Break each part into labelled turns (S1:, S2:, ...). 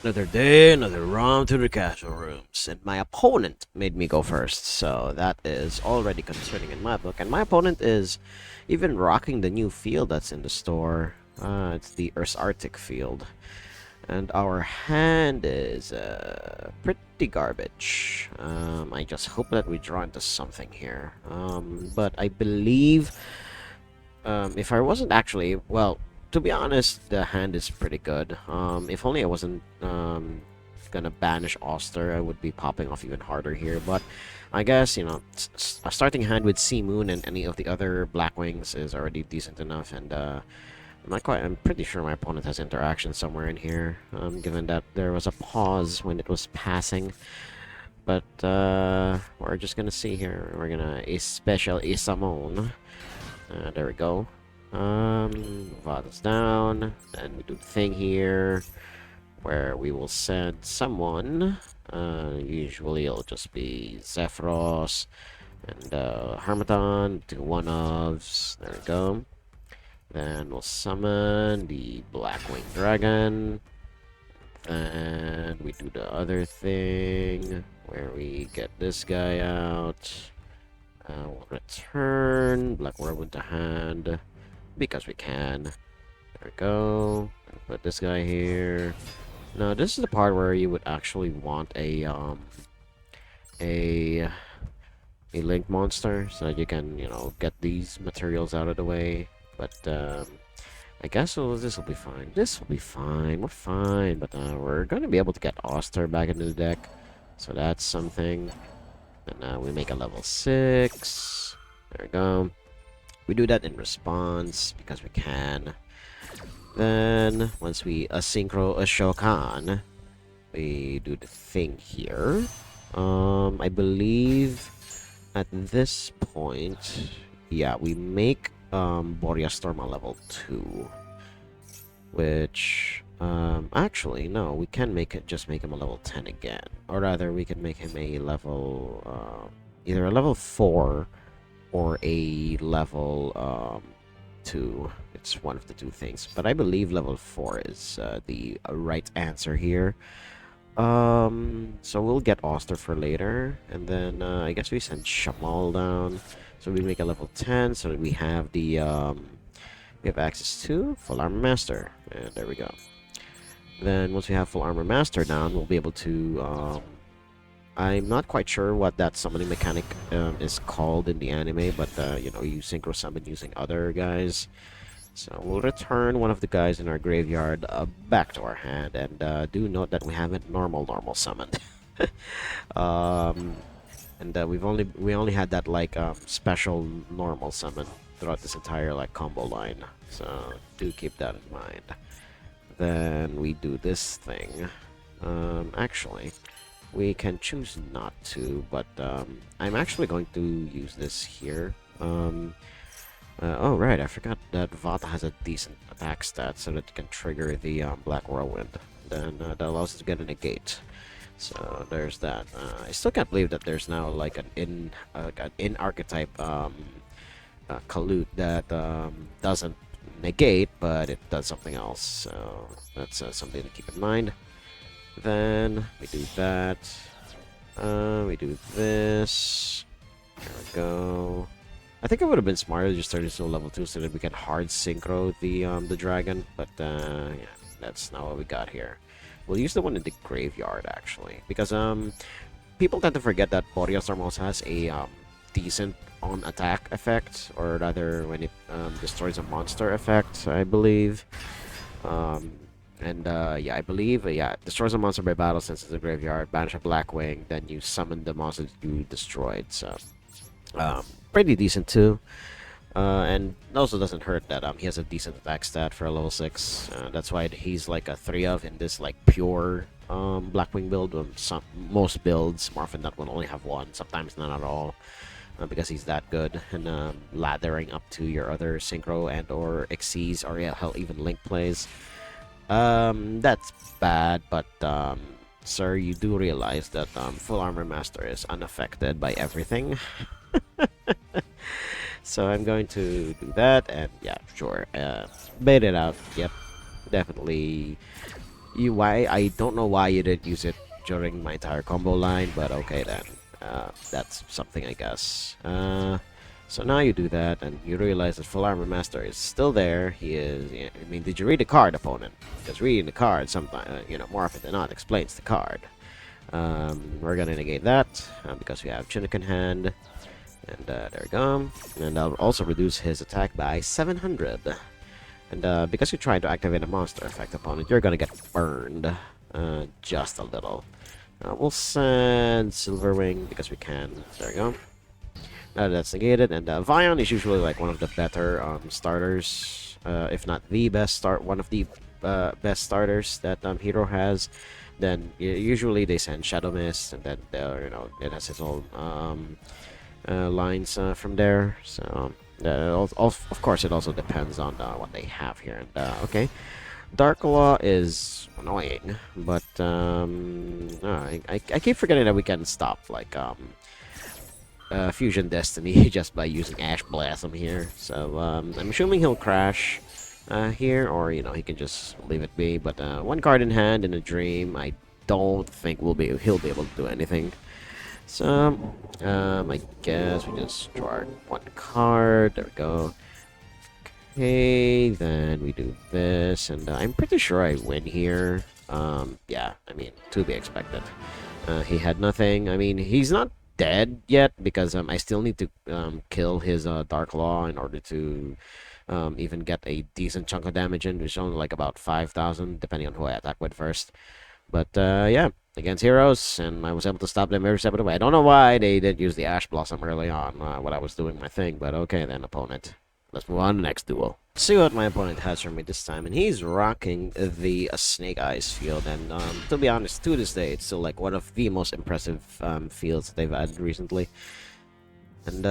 S1: Another day, another romp to the castle rooms, and my opponent made me go first, so that is already concerning in my book. And my opponent is even rocking the new field that's in the store. It's the Earth's Arctic field, and our hand is pretty garbage. I just hope that we draw into something here. But I believe if I wasn't actually, well, to be honest, the hand is pretty good. If only I wasn't gonna banish Oster, I would be popping off even harder here. But I guess, you know, a starting hand with Sea Moon and any of the other Blackwings is already decent enough. And I'm pretty sure my opponent has interaction somewhere in here, given that there was a pause when it was passing. But we're just gonna see here. We're gonna a special Isamon. There we go. Vada's down, and we do the thing here where we will send someone. Usually it'll just be Zephyros and Harmattan to one ofs. There we go. Then we'll summon the Blackwing Dragon. And we do the other thing where we get this guy out. We'll return Black Whirlwind to hand because we can. There we go. Put this guy here. Now this is the part where you would actually want a link monster so that you can, you know, get these materials out of the way. But I guess this will be fine. This will be fine. We're fine. But we're gonna be able to get Oster back into the deck, so that's something. And we make a level 6. There we go. We do that in response because we can. Then, once we asynchro Ashokan, we do the thing here. I believe at this point, yeah, we make Boreas Storm a level 2. Which, actually, no, we can just make him a level 10 again. Or rather, we can make him a level, either a level 4 or a level, 2. It's one of the two things. But I believe level 4 is the right answer here. So we'll get Oster for later. And then, I guess we send Shamal down. So we make a level 10 so that we have the, we have access to Full Armor Master, and there we go. Then once we have Full Armor Master down, we'll be able to, I'm not quite sure what that summoning mechanic is called in the anime, but, you know, you synchro summon using other guys. So we'll return one of the guys in our graveyard back to our hand, and do note that we haven't normal summoned. And we only had that like special normal summon throughout this entire like combo line, so do keep that in mind. Then we do this thing. Actually, we can choose not to, but I'm actually going to use this here. Oh right, I forgot that Vata has a decent attack stat, so that it can trigger the Black Whirlwind. Then that allows us to get a negate. So there's that. I still can't believe that there's now like an in archetype Kalut that doesn't negate, but it does something else. So that's something to keep in mind. Then we do that. We do this. There we go. I think it would have been smarter to just turn this to level 2 so that we can hard synchro the dragon, but yeah, that's not what we got here. We'll use the one in the graveyard actually, because people tend to forget that Boreas Storm also has a decent on attack effect, or rather when it destroys a monster effect, I believe. Yeah, I believe, yeah, destroys a monster by battle since it's a graveyard, banish a Blackwing, then you summon the monster that you destroyed, so pretty decent too. And also doesn't hurt that he has a decent attack stat for a level 6. That's why he's like a 3 of in this like pure Blackwing build. Most builds, more often that will only have one, sometimes none at all. Because he's that good, and laddering up to your other synchro and or Xyz, or yeah, hell, even Link plays. That's bad, but sir, you do realize that Full Armor Master is unaffected by everything. So I'm going to do that, and yeah, sure, bait it out. Yep, definitely why I don't know why you didn't use it during my entire combo line, but okay then. That's something, I guess. So now you do that, and you realize that Full Armor Master is still there. He is. Yeah, I mean, did you read the card, opponent? Because reading the card, sometimes, more often than not, explains the card. We're gonna negate that because we have Chinook in hand, and there we go. And I'll also reduce his attack by 700. And because you're trying to activate a monster effect opponent, you're gonna get burned just a little. We'll send Silverwing because we can. There we go. That's negated, and Vion is usually like one of the better starters, if not the best one of the best starters that Hero has. Then usually they send Shadow Mist, and then it has its own lines from there. So of course it also depends on what they have here. And okay, Dark Law is annoying, but I keep forgetting that we can stop like Fusion Destiny just by using Ash Blossom here. So I'm assuming he'll crash here, or he can just leave it be. But one card in hand in a dream, I don't think he'll be able to do anything. So I guess we just draw one card. There we go. Okay, then we do this, and I'm pretty sure I win here. Yeah, I mean, to be expected. He had nothing. I mean, he's not dead yet because I still need to kill his Dark Law in order to even get a decent chunk of damage in, which is only like about 5,000, depending on who I attack with first. But yeah, against heroes, and I was able to stop them every step of the way. I don't know why they didn't use the Ash Blossom early on when I was doing my thing, but okay then, opponent. Let's move on to the next duel. Let's see what my opponent has for me this time, and he's rocking the Snake Eyes field, and to be honest, to this day, it's still like one of the most impressive fields that they've added recently. And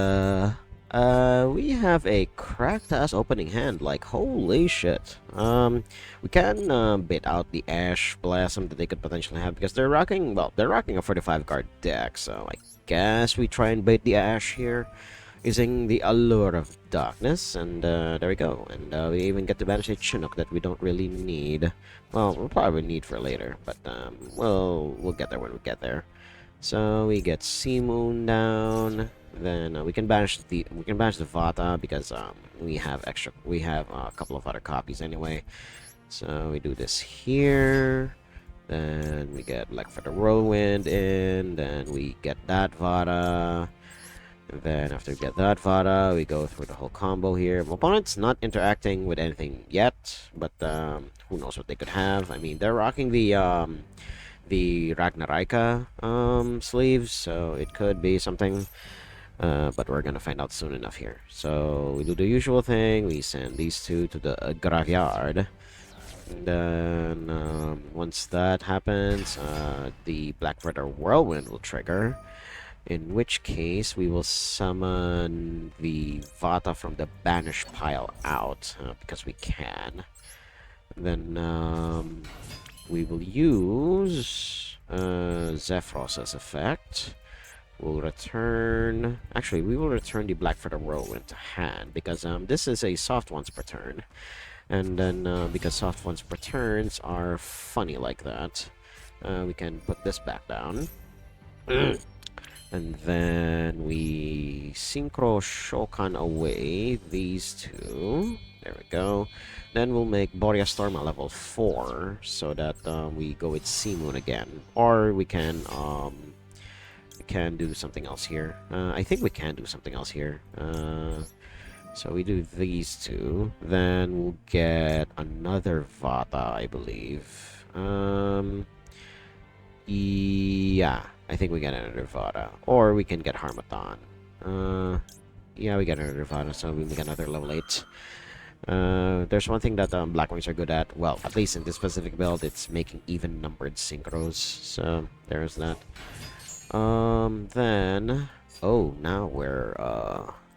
S1: we have a cracked-ass opening hand, like holy shit. We can bait out the Ash Blossom that they could potentially have because they're rocking a 45 card deck, so I guess we try and bait the Ash here using the Allure of Darkness, and there we go. And we even get to banish a Chinook that we don't really need. Well, we'll probably need for later, but we'll get there when we get there. So we get Sea Moon down. Then we can banish the Vata because we have a couple of other copies anyway. So we do this here. Then we get Black Feather Whirlwind in. Then we get that Vata. And then after we get that Vata, we go through the whole combo here. My opponent's not interacting with anything yet, but who knows what they could have. I mean, they're rocking the Ragnarika sleeves, so it could be something. But we're gonna find out soon enough here. So we do the usual thing. We send these two to the graveyard. And then once that happens, the Black Feather Whirlwind will trigger. In which case, we will summon the Vata from the Banish pile out, because we can. Then we will use Zephyros's effect. We'll return... Actually, we will return the Black Feather Whirlwind to hand, because this is a soft once per turn. And then, because soft once per turns are funny like that, we can put this back down. And then we Synchro Shokan away these two. There we go. Then we'll make Borea Storm a level 4, so that we go with Sea Moon again. Or we can do something else here. I think we can do something else here. So we do these two. Then we'll get another Vata, I believe. Yeah, I think we get another Vata. Or we can get Harmattan. Yeah, we get another Vata, so we make another level 8. There's one thing that Blackwings are good at. Well, at least in this specific build, it's making even-numbered synchros. So, there's that. Then... Oh, now we're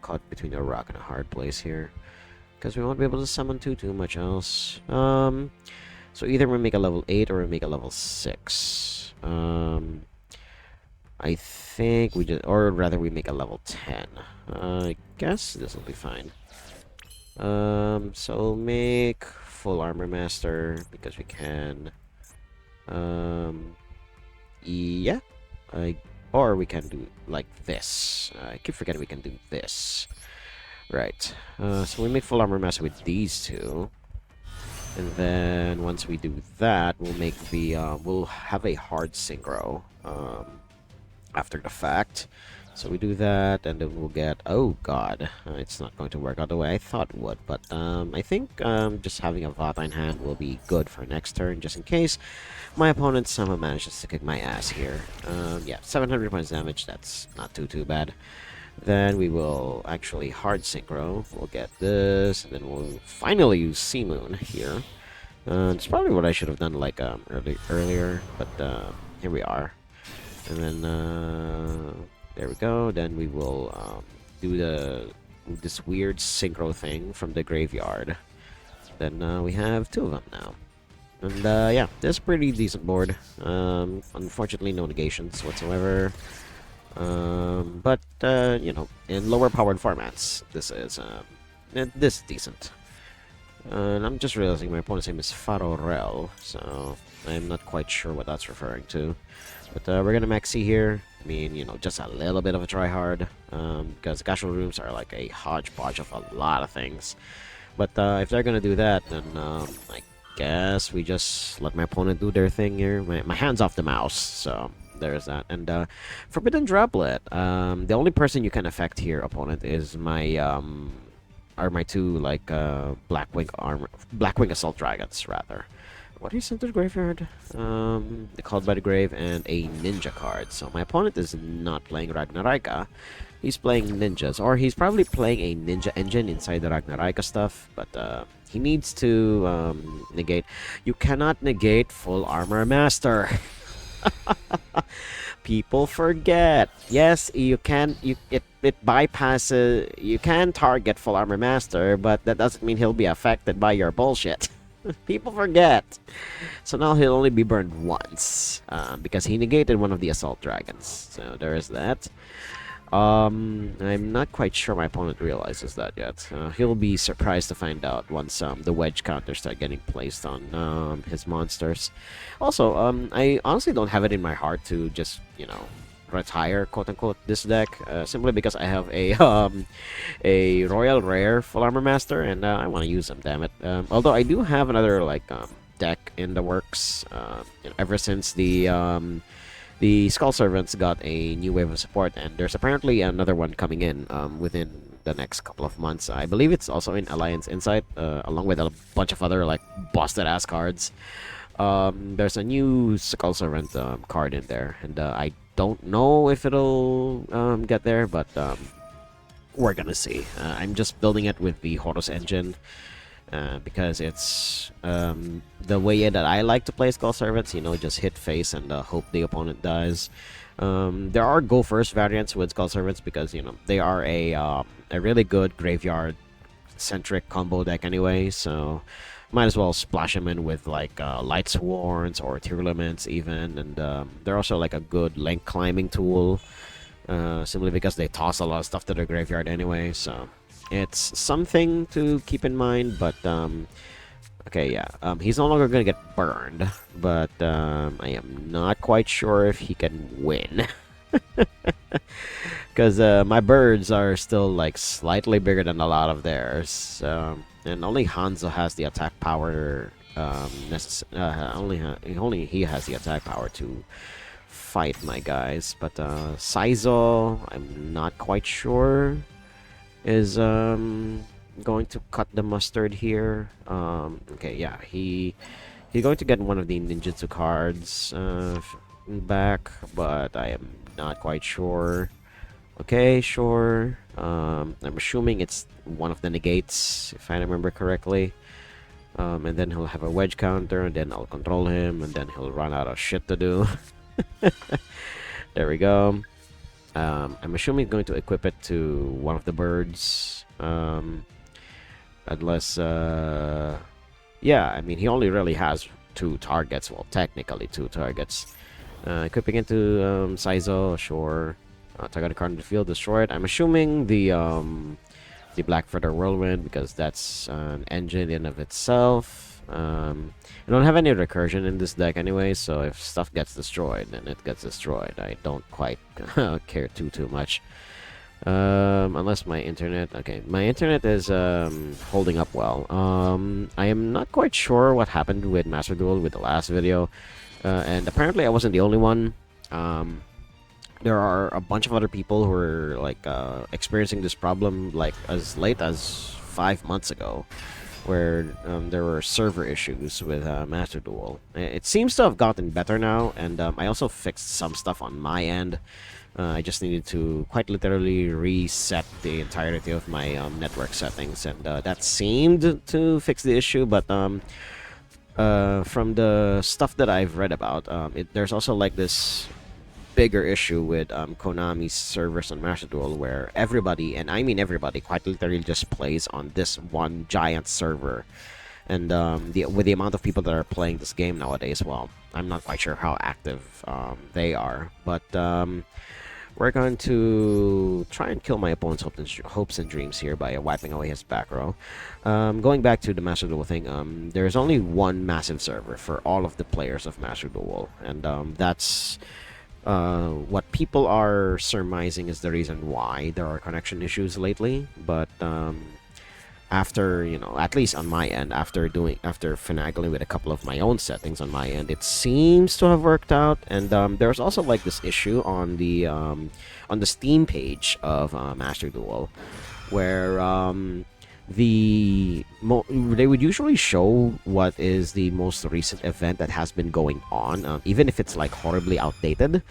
S1: caught between a rock and a hard place here. Because we won't be able to summon too much else. So either we make a level 8 or we make a level 6. I think we just... Or rather, we make a level 10. I guess this will be fine. So we'll make Full Armor Master, because we can. Um, yeah. I, or we can do like this. I keep forgetting we can do this. Right. So we make full armor master with these two. And then once we do that, we'll make the we'll have a hard synchro after the fact. So we do that, and then we'll get. Oh God, it's not going to work out the way I thought it would. But I think just having a Vata in hand will be good for next turn, just in case my opponent somehow manages to kick my ass here. Yeah, 700 points damage. That's not too bad. Then we will actually hard synchro. We'll get this, and then we'll finally use Sea Moon here. It's probably what I should have done like earlier, but here we are. And then there we go. Then we will do this weird synchro thing from the graveyard. Then we have two of them now. And yeah, this is a pretty decent board. Unfortunately, no negations whatsoever. But you know, in lower powered formats, this is decent. And I'm just realizing my opponent's name is Farorel, so I'm not quite sure what that's referring to. But we're gonna maxi here. I mean, you know, just a little bit of a tryhard, because casual rooms are like a hodgepodge of a lot of things. But if they're gonna do that, then I guess we just let my opponent do their thing here. My hand's off the mouse, so there's that. And Forbidden Droplet. The only person you can affect here, opponent, is my are my two like Blackwing Assault Dragons rather. What is into the graveyard? The Called by the Grave and a Ninja card. So my opponent is not playing Ragnaraka. He's playing ninjas, or he's probably playing a ninja engine inside the Ragnaraka stuff. But he needs to negate. You cannot negate full armor master. People forget. Yes, you can. It bypasses. You can target full armor master, but that doesn't mean he'll be affected by your bullshit. People forget. So now he'll only be burned once because he negated one of the assault dragons. So there is that. I'm not quite sure my opponent realizes that yet. He'll be surprised to find out once the wedge counters start getting placed on his monsters. Also, I honestly don't have it in my heart to just, you know, retire, quote-unquote, this deck, simply because I have a Royal Rare Full Armor Master, and I want to use them, damn it. Although I do have another, like, deck in the works, you know, ever since the Skull Servants got a new wave of support, and there's apparently another one coming in within the next couple of months. I believe it's also in Alliance Insight, along with a bunch of other like busted-ass cards. There's a new Skull Servant card in there, and I don't know if it'll get there, but we're gonna see. I'm just building it with the Horus engine. Because it's the way that I like to play Skull Servants, you know, just hit face and hope the opponent dies. There are go first variants with Skull Servants because, you know, they are a really good graveyard centric combo deck anyway, so might as well splash them in with like Light Swords or Tearlaments even, and they're also like a good link climbing tool, simply because they toss a lot of stuff to the graveyard anyway, so it's something to keep in mind. But okay, yeah, he's no longer gonna get burned, but I am not quite sure if he can win. Because my birds are still like slightly bigger than a lot of theirs, and only Hanzo has the attack power. Only he has the attack power to fight my guys. But Saizo, I'm not quite sure, is going to cut the mustard here. Okay, yeah, he's going to get one of the ninjutsu cards back, but I am not quite sure. Okay, sure. I'm assuming it's one of the negates, if I remember correctly. And then he'll have a wedge counter, and then I'll control him, and then he'll run out of shit to do. There we go. I'm assuming he's going to equip it to one of the birds. Unless, yeah, I mean, he only really has 2 targets. Well, technically 2 targets. Equipping it to Saizo, sure. Target a card in the field, destroy it. I'm assuming the Black Feather Whirlwind, because that's an engine in of itself. I don't have any recursion in this deck anyway, so if stuff gets destroyed, then it gets destroyed. I don't quite care too much. Unless my internet... Okay, my internet is holding up well. I am not quite sure what happened with Master Duel with the last video. And apparently I wasn't the only one. There are a bunch of other people who are like experiencing this problem like as late as 5 months ago, where there were server issues with Master Duel. It seems to have gotten better now, and I also fixed some stuff on my end. I just needed to quite literally reset the entirety of my network settings, and that seemed to fix the issue. But from the stuff that I've read about, there's also like this bigger issue with Konami's servers on Master Duel, where everybody, and I mean everybody, quite literally just plays on this one giant server. And with the amount of people that are playing this game nowadays, well, I'm not quite sure how active they are, but we're going to try and kill my opponent's hopes and dreams here by wiping away his back row. Going back to the Master Duel thing, there's only one massive server for all of the players of Master Duel, and that's what people are surmising is the reason why there are connection issues lately. But after, you know, at least on my end, after finagling with a couple of my own settings on my end, it seems to have worked out. And there's also like this issue on the Steam page of Master Duel, where they would usually show what is the most recent event that has been going on, even if it's like horribly outdated.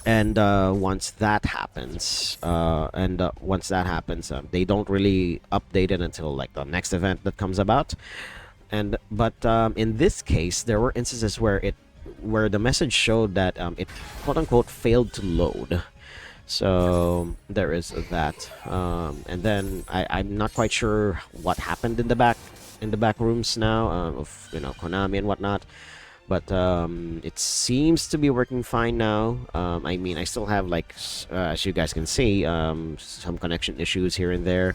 S1: And once that happens, they don't really update it until like the next event that comes about. But in this case, there were instances where the message showed that it quote unquote failed to load. So there is that, and then I'm not quite sure what happened in the back rooms now of, you know, Konami and whatnot. But it seems to be working fine now. I mean, I still have, like, as you guys can see, some connection issues here and there.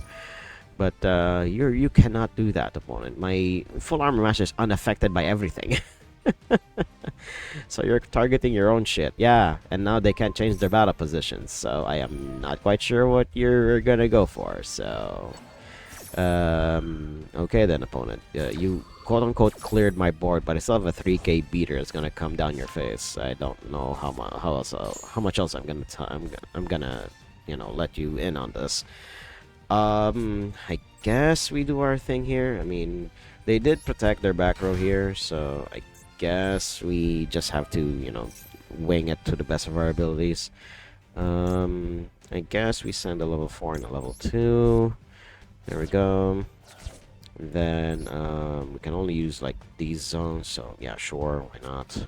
S1: But you cannot do that, opponent. My full armor master is unaffected by everything. So you're targeting your own shit. Yeah, and now they can't change their battle positions. So I am not quite sure what you're gonna go for. So, okay then, opponent. You quote-unquote cleared my board, but I still have a 3K beater that's gonna come down your face. I don't know how much else I'm gonna, you know, let you in on this. I guess we do our thing here. I mean, they did protect their back row here, so I guess we just have to, you know, wing it to the best of our abilities. I guess we send a level 4 and a level 2. There we go. Then we can only use like these zones, so yeah, sure, why not.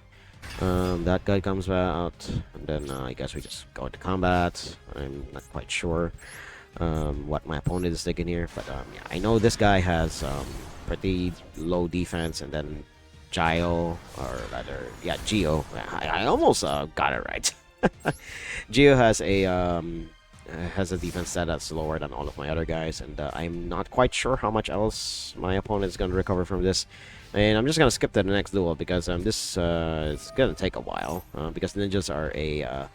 S1: That guy comes out, and then I guess we just go into combat. I'm not quite sure what my opponent is thinking here, but yeah, I know this guy has pretty low defense, and then YuGiOh, or rather, yeah, YuGiOh. I almost got it right. YuGiOh has a defense stat that's lower than all of my other guys, and I'm not quite sure how much else my opponent is going to recover from this. And I'm just going to skip to the next duel because this is going to take a while, because ninjas are a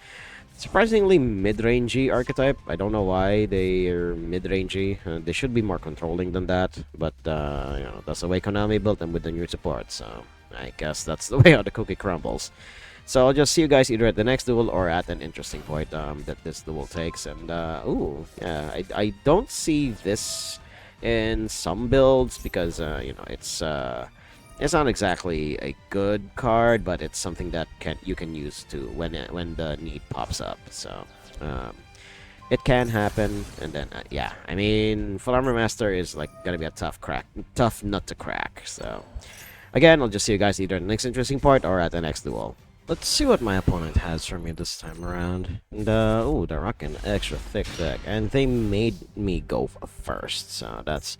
S1: surprisingly mid-rangey archetype. I don't know why they are mid-rangey. They should be more controlling than that, but you know, that's the way Konami built them with the new support, so I guess that's the way how the cookie crumbles. So I'll just see you guys either at the next duel or at an interesting point that this duel takes. And ooh, yeah, I don't see this in some builds because you know, it's not exactly a good card, but it's something that you can use to when the need pops up. So it can happen. And then yeah, I mean, Full Armor Master is like gonna be a tough nut to crack. So again, I'll just see you guys either at the next interesting part or at the next duel. Let's see what my opponent has for me this time around. And, ooh, they're rocking extra thick deck. And they made me go first, so that's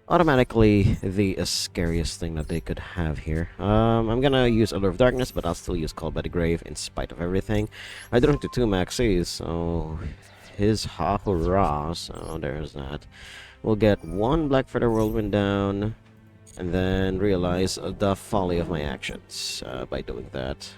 S1: automatically the scariest thing that they could have here. I'm gonna use Allure of Darkness, but I'll still use Call by the Grave in spite of everything. I drew into 2 maxis, so his ha hurrah, so there's that. We'll get one Black Feather Whirlwind down, and then realize the folly of my actions by doing that.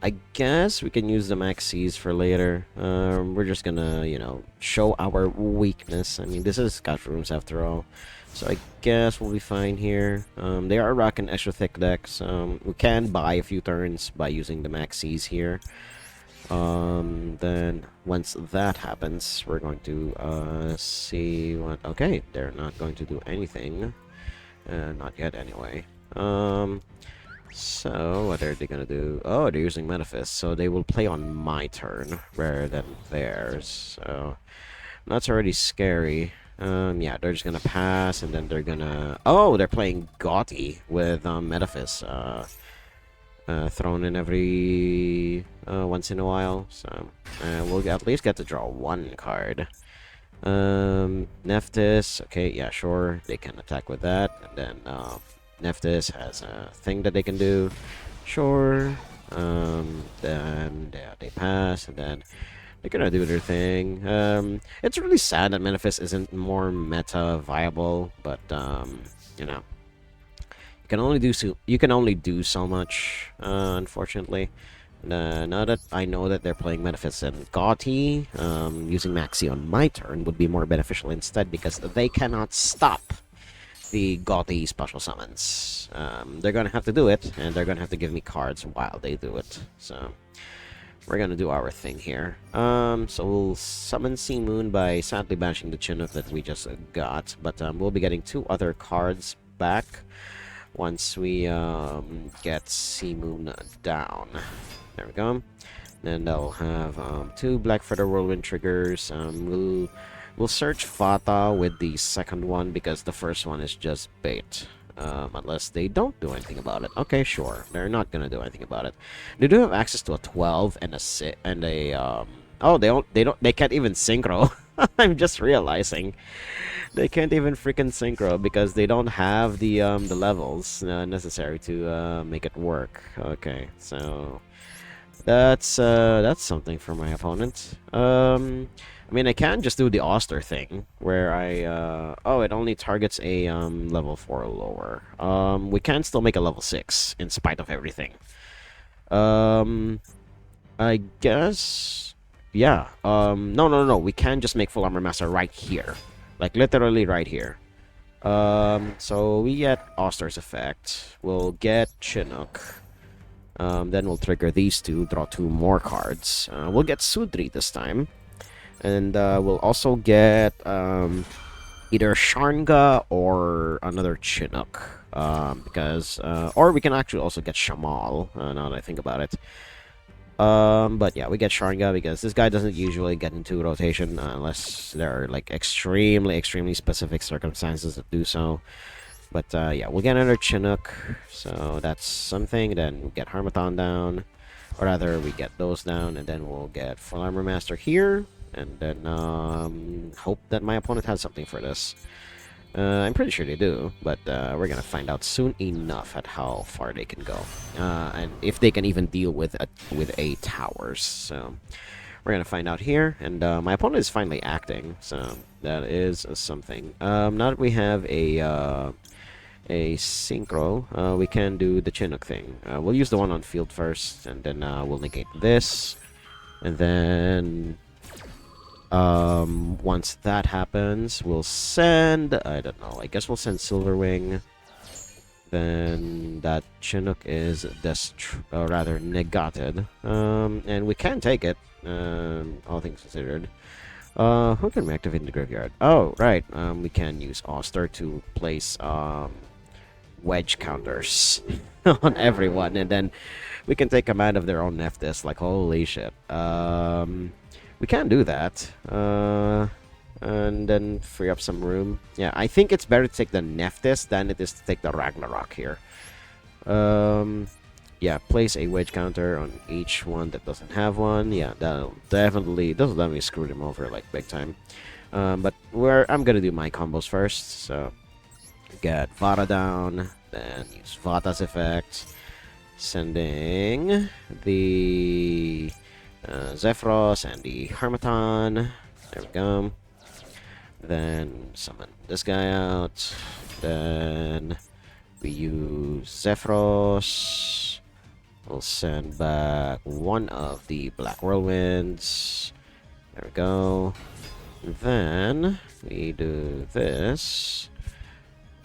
S1: I guess we can use the Maxis for later. We're just gonna, you know, show our weakness. I mean, this is Scout Rooms after all. So I guess we'll be fine here. They are rocking extra thick decks. We can buy a few turns by using the Maxis here. Then once that happens, we're going to see what... Okay, they're not going to do anything. Not yet anyway. So what are they gonna do? Oh, they're using Metaphys, so they will play on my turn rather than theirs. So that's already scary. Yeah, they're just gonna pass, and then they're gonna... Oh, they're playing Gauty with Metaphys. Thrown in every once in a while, so we'll at least get to draw one card. Nephthys, okay, yeah, sure, they can attack with that, and then Nephthys has a thing that they can do, sure. Then yeah, they pass, and then they're gonna do their thing. It's really sad that Metaphys isn't more meta viable, but you know. You can only do so much, unfortunately. Now that I know that they're playing Metaphys and Gauty, using Maxi on my turn would be more beneficial instead because they cannot stop the Gauty special summons. They're gonna have to do it, and they're gonna have to give me cards while they do it. So we're gonna do our thing here. So we'll summon Sea Moon by sadly banishing the Chinook that we just got, but we'll be getting 2 other cards back once we get Sea Moon down. There we go. Then they'll have 2 Black Feather Whirlwind triggers. We'll search Vata with the second one because the first one is just bait. Unless they don't do anything about it. Okay, sure. They're not gonna do anything about it. They do have access to a 12 and a oh, they can't even synchro. I'm just realizing. They can't even freaking synchro because they don't have the levels necessary to make it work. Okay, so that's something for my opponent. I mean, I can just do the Auster thing where I oh, it only targets a level 4 or lower. We can still make a level 6 in spite of everything. I guess, yeah. No. We can just make full armor master right here. Like, literally right here. So we get Auster's effect. We'll get Chinook. Then we'll trigger these 2, draw 2 more cards. We'll get Sudri this time. And we'll also get either Sharnga or another Chinook. Or we can actually also get Shamal, now that I think about it. But yeah, we get Sharnga because this guy doesn't usually get into rotation unless there are like extremely specific circumstances that do so. But yeah, we'll get another Chinook, so that's something. Then we get Harmattan down, or rather, we get those down, and then we'll get Full Armor Master here, and then hope that my opponent has something for this. I'm pretty sure they do, but we're gonna find out soon enough at how far they can go, and if they can even deal with a towers. So we're gonna find out here, and my opponent is finally acting, so that is something. Now that we have a synchro, we can do the Chinook thing. We'll use the one on field first, and then we'll negate this, and then once that happens, we'll send, I don't know, I guess we'll send Silverwing. Then that Chinook is rather negated. And we can take it, all things considered. Who can we activate in the graveyard? Oh, right, we can use Auster to place, wedge counters on everyone, and then we can take command of their own Nephthys, like, holy shit. We can do that, and then free up some room. Yeah, I think it's better to take the Nephthys than it is to take the Ragnarok here. Yeah, place a wedge counter on each one that doesn't have one. Yeah, that'll definitely screw them over, like, big time. But I'm gonna do my combos first, so get Vata down, then use Vata's effect, sending the Zephyros and the Harmattan. There we go. Then summon this guy out. Then we use Zephyros. We'll send back one of the Black Whirlwinds. There we go. Then we do this.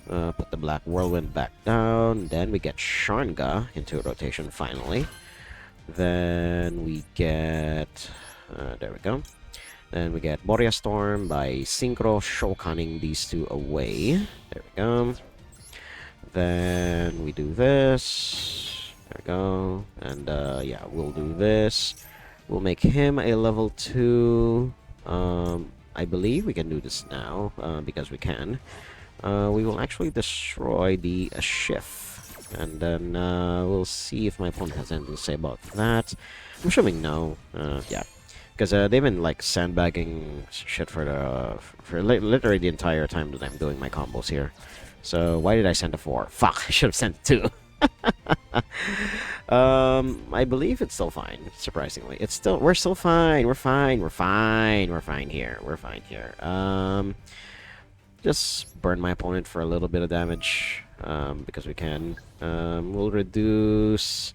S1: Put the Black Whirlwind back down. Then we get Sharnga into rotation finally. Then we get... there we go. Then we get Borea Storm by Synchro Shokaning these two away. There we go. Then we do this. There we go. And yeah, we'll do this. We'll make him a level 2. I believe we can do this now, because we can. We will actually destroy the Schiff. And then we'll see if my opponent has anything to say about that. I'm assuming no. Yeah. Because they've been like sandbagging shit for literally the entire time that I'm doing my combos here. So why did I send a 4? Fuck, I should have sent 2. I believe it's still fine. Surprisingly, we're still fine. We're fine here. We're fine here. Just burn my opponent for a little bit of damage, because we can. We'll reduce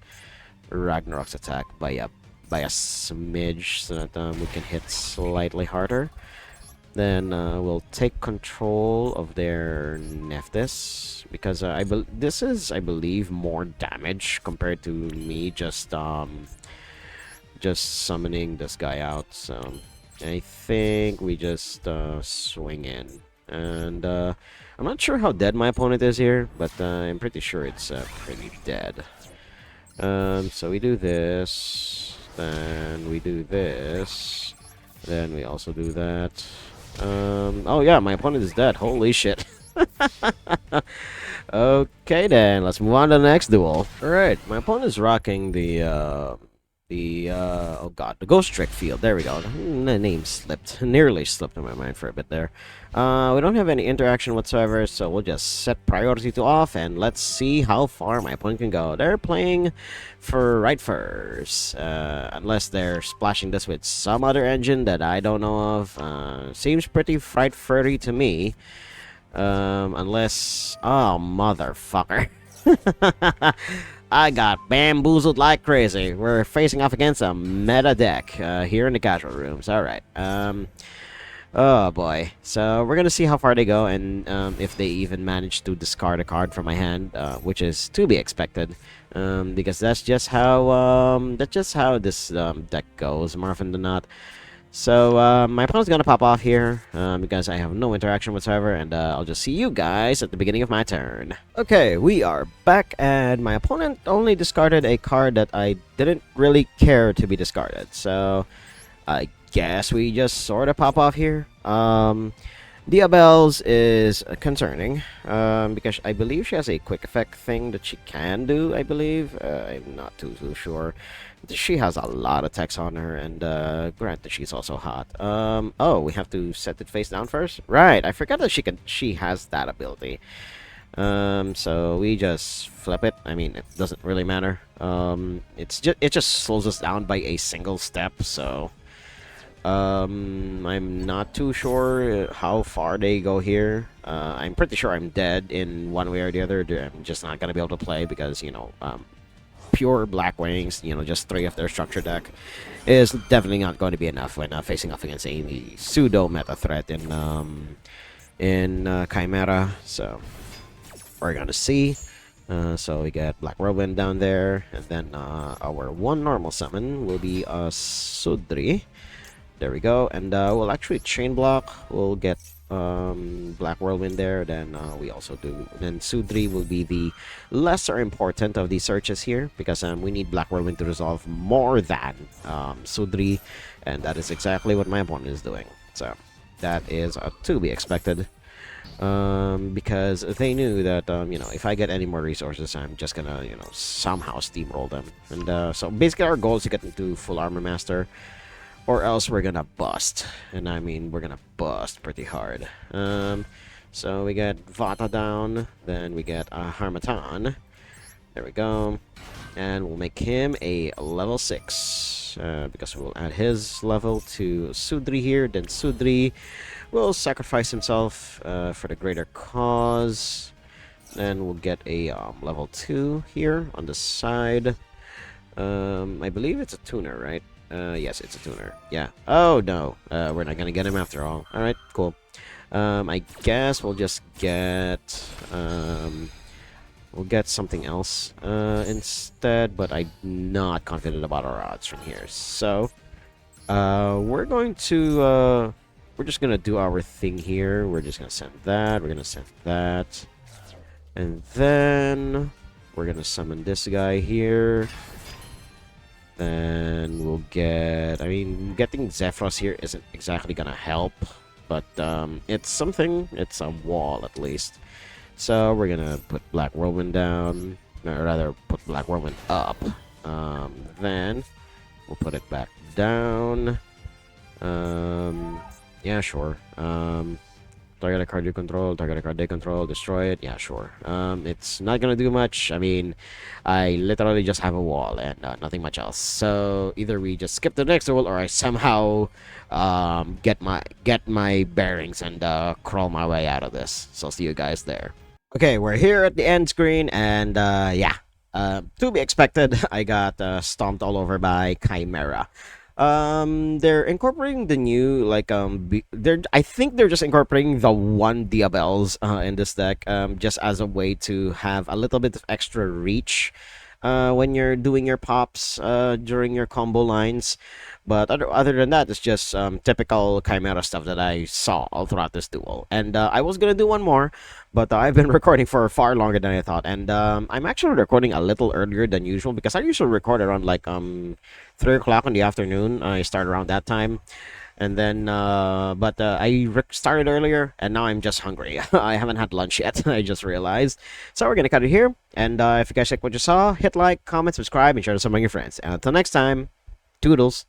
S1: Ragnarok's attack by a smidge so that we can hit slightly harder. Then we'll take control of their Nephthys, because this is, I believe, more damage compared to me just summoning this guy out. So I think we just swing in. And I'm not sure how dead my opponent is here, but I'm pretty sure it's pretty dead. So we do this, then we do this, then we also do that. Oh yeah, my opponent is dead. Holy shit. Okay then, let's move on to the next duel. Alright, my opponent is rocking the oh god, the Ghost Trick field. There we go. The name slipped. Nearly slipped in my mind for a bit there. We don't have any interaction whatsoever, so we'll just set priority to off, and let's see how far my opponent can go. They're playing for right first, unless they're splashing this with some other engine that I don't know of. Seems pretty fright furry to me. Unless... Oh, motherfucker. I got bamboozled like crazy. We're facing off against a meta deck here in the casual rooms. Alright. Oh boy. So we're gonna see how far they go, and if they even manage to discard a card from my hand, which is to be expected, because that's just how this deck goes more often than not. So my opponent's gonna pop off here because I have no interaction whatsoever, and I'll just see you guys at the beginning of my turn. Okay, we are back, and my opponent only discarded a card that I didn't really care to be discarded. So I guess we just sort of pop off here. Diabelle's is concerning because I believe she has a quick effect thing that she can do, I believe. I'm not too sure. She has a lot of text on her, and granted, she's also hot. Oh, we have to set it face down first? Right, I forgot that she has that ability. So we just flip it. I mean, it doesn't really matter. It just slows us down by a single step, so... I'm not too sure how far they go here. I'm pretty sure I'm dead in one way or the other. I'm just not gonna be able to play because, you know, pure Black Wings, you know, just 3 of their structure deck is definitely not going to be enough when facing off against a pseudo meta threat in Chimera. So we're gonna see. So we got Black Whirlwind down there, and then our one normal summon will be Sudri. There we go, and we'll actually chain block. We'll get Black Whirlwind there. Then we also do. Then Sudri will be the lesser important of these searches here because we need Black Whirlwind to resolve more than Sudri, and that is exactly what my opponent is doing. So that is to be expected. Because they knew that you know, if I get any more resources, I'm just gonna, you know, somehow steamroll them. And so basically our goal is to get into full armor master, or else we're gonna bust. And I mean, we're gonna bust pretty hard. So we get Vata down, then we get Harmatan. There we go. And we'll make him a level 6. because we'll add his level to Sudri here. Then Sudri will sacrifice himself for the greater cause. Then we'll get a level 2 here on the side. I believe it's a tuner, right? Yes, it's a tuner. Yeah. Oh, no. We're not gonna get him after all. Alright, cool. I guess we'll just get... we'll get something else instead, but I'm not confident about our odds from here. So, we're going to... we're just gonna do our thing here. We're just gonna send that. We're gonna send that. And then... we're gonna summon this guy here. Then we'll get... I mean, getting Zephyros here isn't exactly gonna help. But it's something. It's a wall, at least. So we're gonna put Black Whirlwind down. Or rather, put Black Whirlwind up. Then we'll put it back down. Yeah, sure. Target a card you control, target a card they control, destroy it. Yeah, sure. It's not gonna do much. I mean, I literally just have a wall and nothing much else. So either we just skip the next duel, or I somehow get my bearings and crawl my way out of this. So I'll see you guys there. Okay, we're here at the end screen, and yeah, to be expected, I got stomped all over by Chimera. They're incorporating the new, like, I think they're just incorporating the 1 Diabels in this deck, just as a way to have a little bit of extra reach when you're doing your pops during your combo lines. But other than that, it's just typical Chimera stuff that I saw all throughout this duel. And I was gonna do one more, but I've been recording for far longer than I thought. And I'm actually recording a little earlier than usual, because I usually record around like 3 o'clock in the afternoon. I start around that time. And then, I started earlier, and now I'm just hungry. I haven't had lunch yet, I just realized. So we're gonna cut it here. And if you guys like what you saw, hit like, comment, subscribe, and share this among your friends. And until next time, toodles.